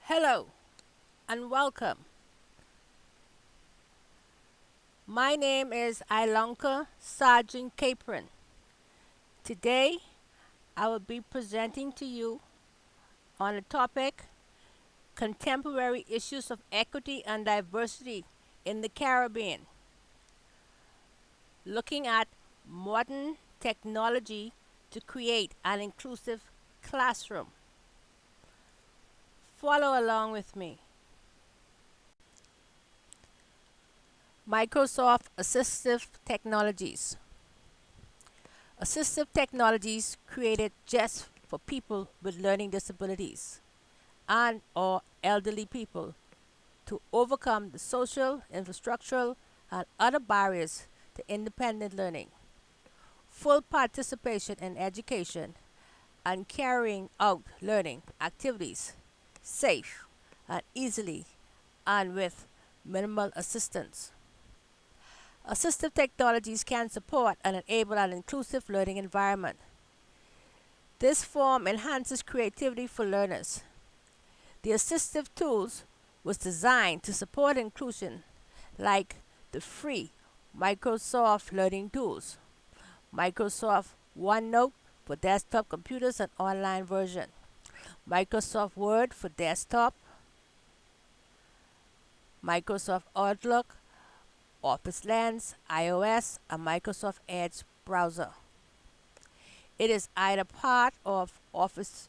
Hello and welcome. My name is Ilonka Sargent-Capron. Today I will be presenting to you on the topic Contemporary Issues of Equity and Diversity in the Caribbean, looking at modern technology to create an inclusive classroom. Follow along with me. Microsoft Assistive Technologies. Assistive technologies created just for people with learning disabilities and or elderly people to overcome the social, infrastructural, and other barriers to independent learning, full participation in education, and carrying out learning activities safe and easily and with minimal assistance. Assistive technologies can support and enable an inclusive learning environment. This form enhances creativity for learners. The Assistive Tools was designed to support inclusion, like the free Microsoft Learning Tools, Microsoft OneNote for desktop computers and online version, Microsoft Word for desktop, Microsoft Outlook, Office Lens, iOS, and Microsoft Edge browser. It is either part of Office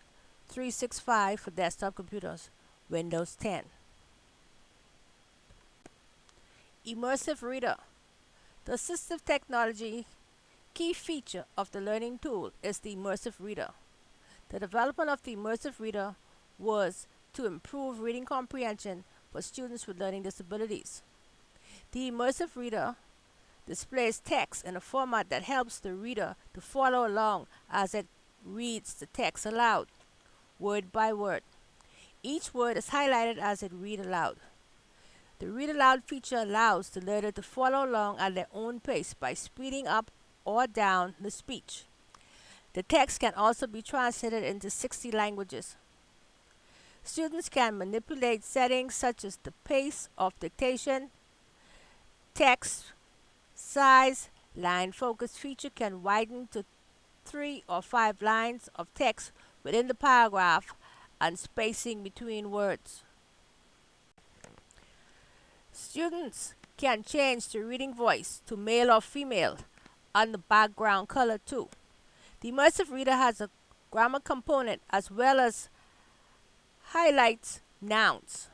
365 for desktop computers, Windows 10. Immersive Reader. The assistive technology key feature of the learning tool is the Immersive Reader. The development of the Immersive Reader was to improve reading comprehension for students with learning disabilities. The Immersive Reader displays text in a format that helps the reader to follow along as it reads the text aloud, word by word. Each word is highlighted as it reads aloud. The read aloud feature allows the learner to follow along at their own pace by speeding up or down the speech. The text can also be translated into 60 languages. Students can manipulate settings such as the pace of dictation, text size, line focus feature can widen to 3 or 5 lines of text within the paragraph and spacing between words. Students can change the reading voice to male or female and the background color too. The Immersive Reader has a grammar component as well as highlights nouns,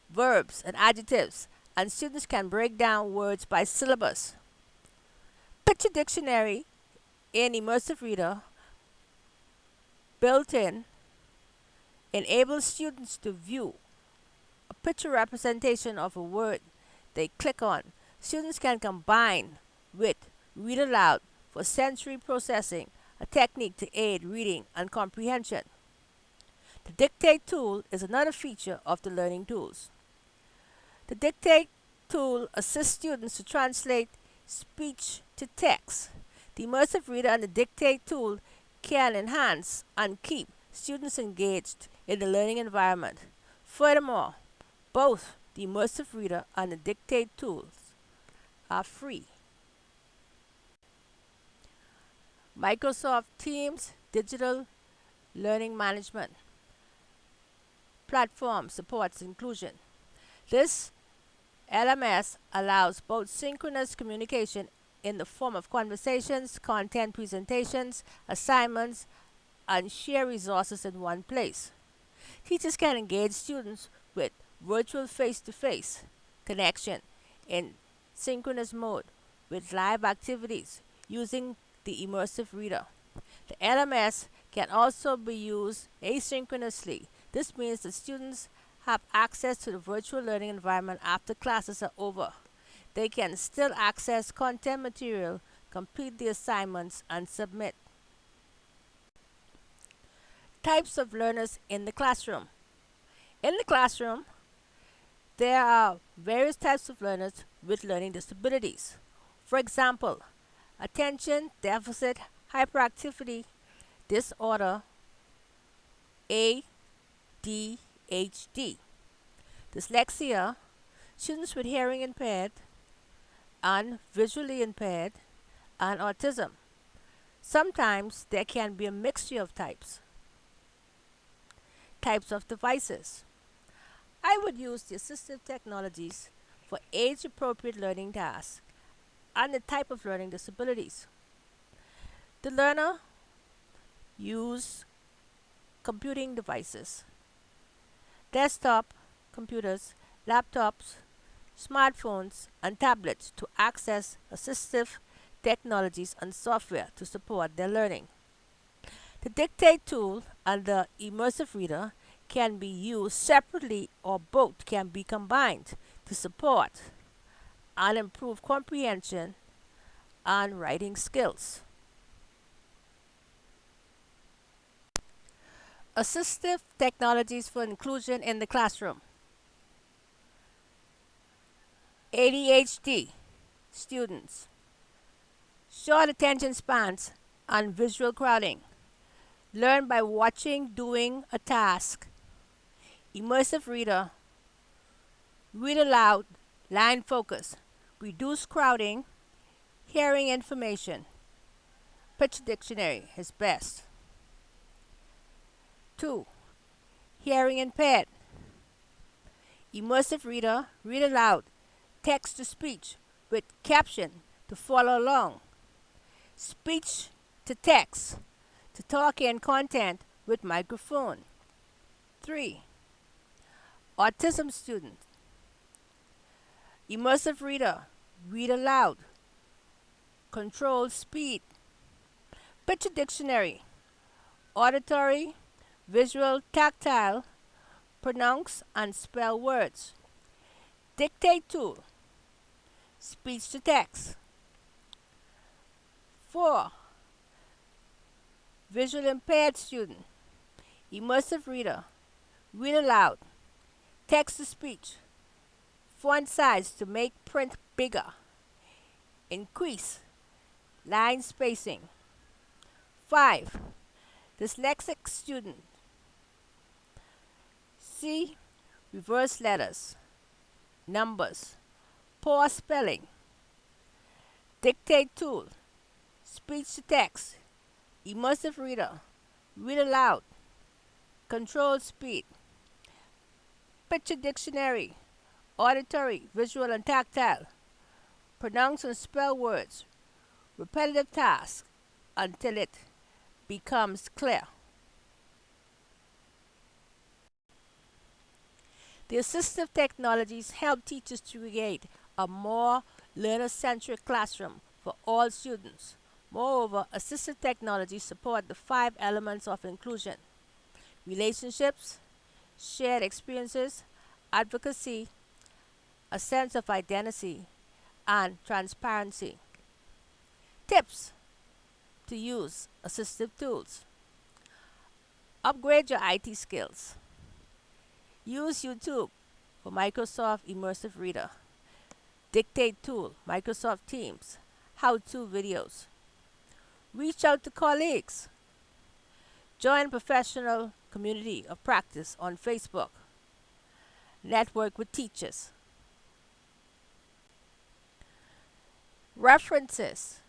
verbs, and adjectives, and students can break down words by syllabus. Picture Dictionary in Immersive Reader built-in enables students to view a picture representation of a word they click on. Students can combine with read aloud for sensory processing, a technique to aid reading and comprehension. The Dictate tool is another feature of the learning tools. The Dictate tool assists students to translate speech to text. The Immersive Reader and the Dictate tool can enhance and keep students engaged in the learning environment. Furthermore, both the Immersive Reader and the Dictate tools are free. Microsoft Teams Digital Learning Management platform supports inclusion. This LMS allows both synchronous communication in the form of conversations, content presentations, assignments, and share resources in one place. Teachers can engage students with virtual face-to-face connection in synchronous mode with live activities using the Immersive Reader. The LMS can also be used asynchronously. This means that students have access to the virtual learning environment after classes are over. They can still access content material, complete the assignments, and submit. Types of learners in the classroom. In the classroom, there are various types of learners with learning disabilities. For example, attention deficit hyperactivity disorder ADHD ADHD, dyslexia, students with hearing impaired and visually impaired, and autism. Sometimes there can be a mixture of types. Types of devices. I would use the assistive technologies for age-appropriate learning tasks and the type of learning disabilities. The learner use computing devices, desktop computers, laptops, smartphones, and tablets to access assistive technologies and software to support their learning. The dictate tool and the immersive reader can be used separately or both can be combined to support and improve comprehension and writing skills. Assistive technologies for inclusion in the classroom. ADHD students, short attention spans and visual crowding. Learn by watching doing a task. Immersive reader, read aloud, line focus, reduce crowding, hearing information. Picture dictionary is best. 2. Hearing impaired. Immersive reader, read aloud, text to speech with caption to follow along. Speech to text, to talk in content with microphone. 3. Autism student. Immersive reader, read aloud, control speed. Picture dictionary, auditory, visual, tactile, pronounce and spell words. Dictate tool, speech to text. 4. Visual impaired student. Immersive reader, read aloud, text to speech, font size to make print bigger, increase line spacing. 5. Dyslexic student. See reverse letters, numbers, poor spelling. Dictate tool, speech to text, immersive reader, read aloud, control speed. Picture dictionary, auditory, visual and tactile, pronounce and spell words, repetitive tasks until it becomes clear. The assistive technologies help teachers to create a more learner-centric classroom for all students. Moreover, assistive technologies support the 5 elements of inclusion: relationships, shared experiences, advocacy, a sense of identity, and transparency. Tips to use assistive tools. Upgrade your IT skills. Use YouTube for Microsoft Immersive Reader, Dictate Tool, Microsoft Teams, how-to videos. Reach out to colleagues. Join professional community of practice on Facebook. Network with teachers. References.